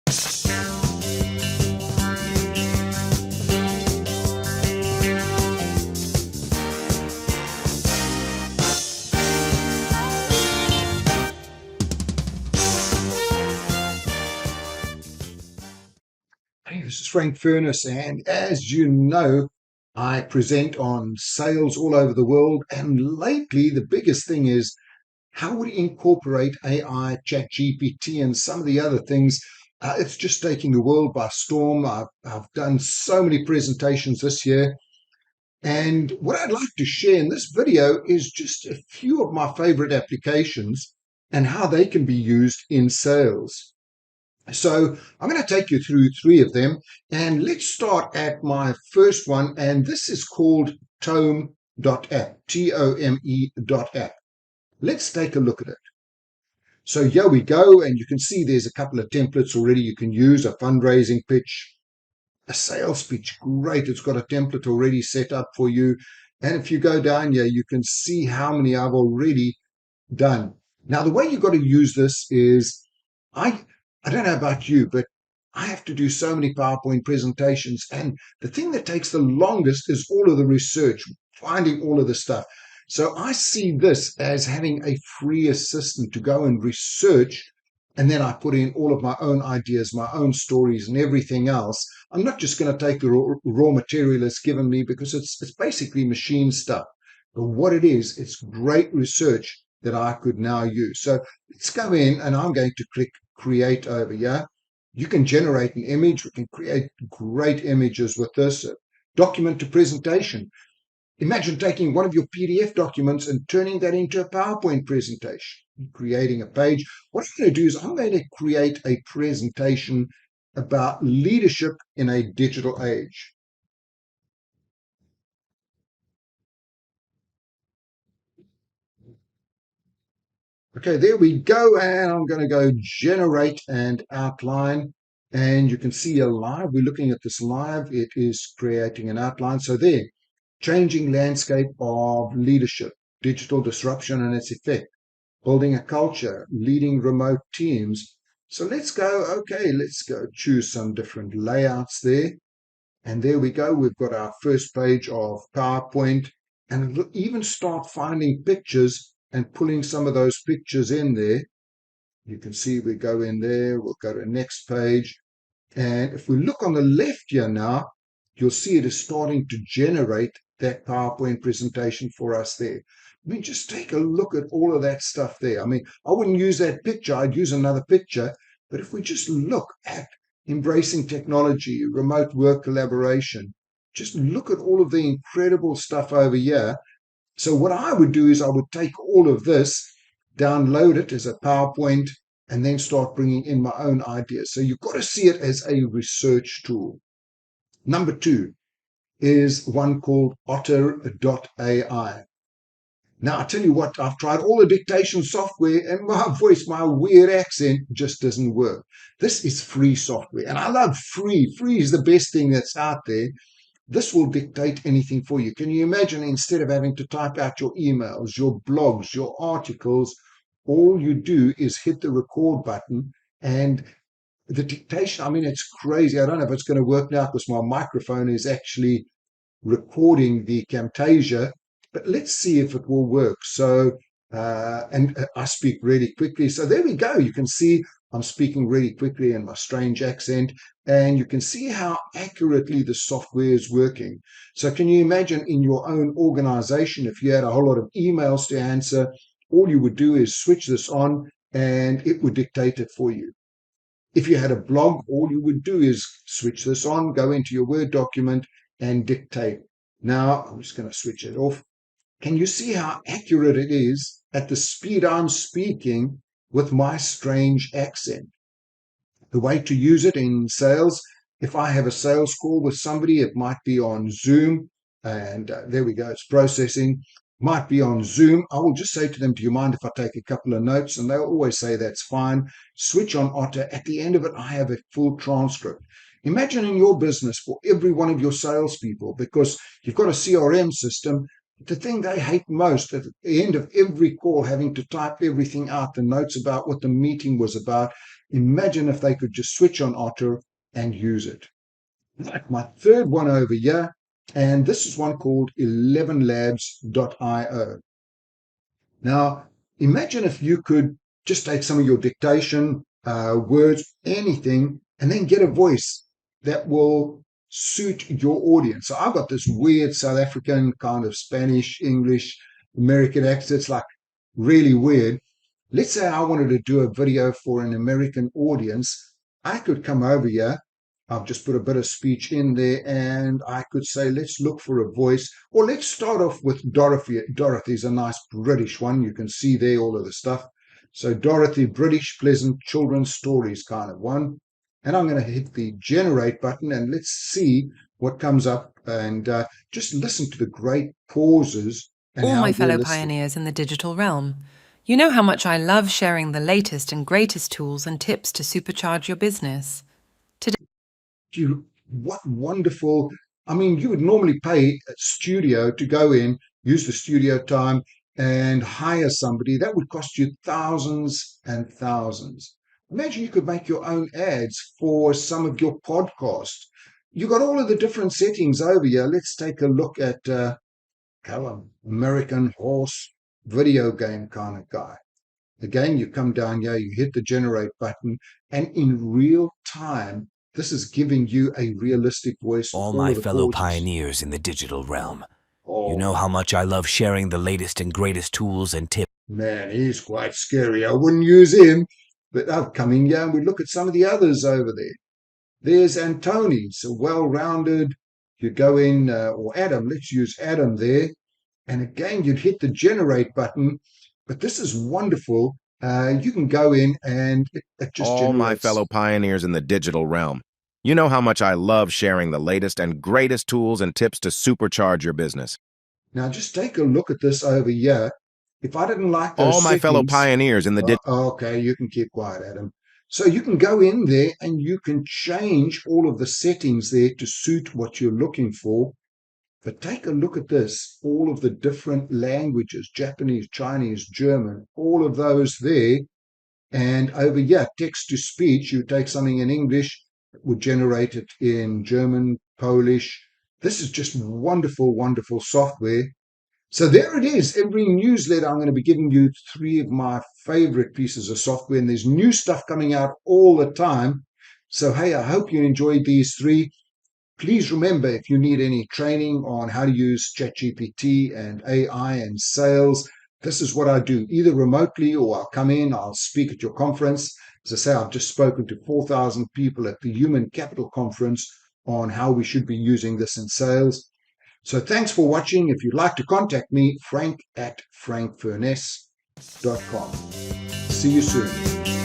Hey, this is Frank Furness, and as you know, I present on sales all over the world. And lately, the biggest thing is how we incorporate AI, ChatGPT, and some of the other things. It's just taking the world by storm. I've done so many presentations this year. And what I'd like to share in this video is just a few of my favorite applications and how they can be used in sales. So I'm going to take you through three of them, and let's start at my first one, and this is called Tome.app, Tome.app. Let's take a look at it. So here we go, and you can see there's a couple of templates already you can use: a fundraising pitch, a sales pitch. Great, it's got a template already set up for you. And if you go down here, you can see how many I've already done. Now, the way you've got to use this is, I don't know about you, but I have to do so many PowerPoint presentations. And the thing that takes the longest is all of the research, finding all of the stuff. So I see this as having a free assistant to go and research. And then I put in all of my own ideas, my own stories and everything else. I'm not just going to take the raw material it's given me, because it's basically machine stuff. But what it is, it's great research that I could now use. So let's go in, and I'm going to click create over here. You can generate an image. We can create great images with this. Document to presentation. Imagine taking one of your PDF documents and turning that into a PowerPoint presentation, creating a page. What I'm going to do is I'm going to create a presentation about leadership in a digital age. Okay, there we go. And I'm going to go generate and outline. And you can see a live. We're looking at this live. It is creating an outline. So there, changing landscape of leadership, digital disruption and its effect, building a culture, leading remote teams. So let's go. Okay, let's go choose some different layouts there. And there we go. We've got our first page of PowerPoint, and we'll even start finding pictures and pulling some of those pictures in there. You can see we go in there. We'll go to the next page. And if we look on the left here now, you'll see it is starting to generate that PowerPoint presentation for us there. I mean, just take a look at all of that stuff there. I mean, I wouldn't use that picture. I'd use another picture. But if we just look at embracing technology, remote work collaboration, just look at all of the incredible stuff over here. So what I would do is I would take all of this, download it as a PowerPoint, and then start bringing in my own ideas. So you've got to see it as a research tool. Number two is one called Otter.ai. Now, I tell you what, I've tried all the dictation software, and my voice, my weird accent just doesn't work. This is free software, and I love free. Free is the best thing that's out there. This will dictate anything for you. Can you imagine, instead of having to type out your emails, your blogs, your articles, all you do is hit the record button, and the dictation, I mean, it's crazy. I don't know if it's going to work now because my microphone is actually recording the Camtasia, but let's see if it will work. So, and I speak really quickly. So there we go. You can see I'm speaking really quickly in my strange accent, and you can see how accurately the software is working. So can you imagine in your own organization, if you had a whole lot of emails to answer, all you would do is switch this on and it would dictate it for you. If you had a blog, all you would do is switch this on, go into your Word document and dictate. Now, I'm just going to switch it off. Can you see how accurate it is at the speed I'm speaking with my strange accent? The way to use it in sales, if I have a sales call with somebody, it might be on Zoom, and there we go, it's processing. Might be on Zoom. I will just say to them, do you mind if I take a couple of notes? And they'll always say that's fine. Switch on Otter. At the end of it, I have a full transcript. Imagine in your business for every one of your salespeople, because you've got a CRM system, The thing they hate most at the end of every call, having to type everything out, the notes about what the meeting was about. Imagine if they could just switch on Otter and use it. Like my third one over here, and this is one called ElevenLabs.io. Now, imagine if you could just take some of your dictation, words, anything, and then get a voice that will suit your audience. So I've got this weird South African kind of Spanish, English, American accent. It's like really weird. Let's say I wanted to do a video for an American audience. I could come over here. I've just put a bit of speech in there and I could say, let's look for a voice, or let's start off with Dorothy. Dorothy's a nice British one. You can see there all of the stuff. So Dorothy, British, pleasant children's stories kind of one. And I'm going to hit the generate button and let's see what comes up and just listen to the great pauses and All how my fellow realistic. pioneers in the digital realm. You know how much I love sharing the latest and greatest tools and tips to supercharge your business. What wonderful. I mean, you would normally pay a studio to go in, use the studio time, and hire somebody. That would cost you thousands and thousands. Imagine you could make your own ads for some of your podcasts. You got all of the different settings over here. Let's take a look at American Horse video game kind of guy. Again, you come down here, you hit the generate button, and in real time, this is giving you a realistic voice with All all my of the fellow pauses. pioneers in the digital realm. You Oh, know how much I love sharing the latest and greatest tools and tips. man, he's quite scary. I wouldn't use him. But I've come in here and we look at some of the others over there. There's Antony's, a well-rounded. You go in, or Adam, let's use Adam there. And again, you'd hit the generate button. But this is wonderful. You can go in and it just All my generates. fellow pioneers in the digital realm. You know how much I love sharing the latest and greatest tools and tips to supercharge your business. Now, just take a look at this over here. If I didn't like those All my fellow settings, pioneers in the okay, you can keep quiet, Adam. So you can go in there and you can change all of the settings there to suit what you're looking for. But take a look at this, all of the different languages, Japanese, Chinese, German, all of those there. And over here, text to speech, you take something in English, it would generate it in German, Polish. This is just wonderful, wonderful software. So there it is. Every newsletter, I'm going to be giving you 3 of my favorite pieces of software, and there's new stuff coming out all the time. So, hey, I hope you enjoyed these 3. Please remember, if you need any training on how to use ChatGPT and AI and sales, this is what I do, either remotely or I'll come in, I'll speak at your conference. As I say, I've just spoken to 4,000 people at the Human Capital Conference on how we should be using this in sales. So thanks for watching. If you'd like to contact me, frank@frankfurness.com. See you soon.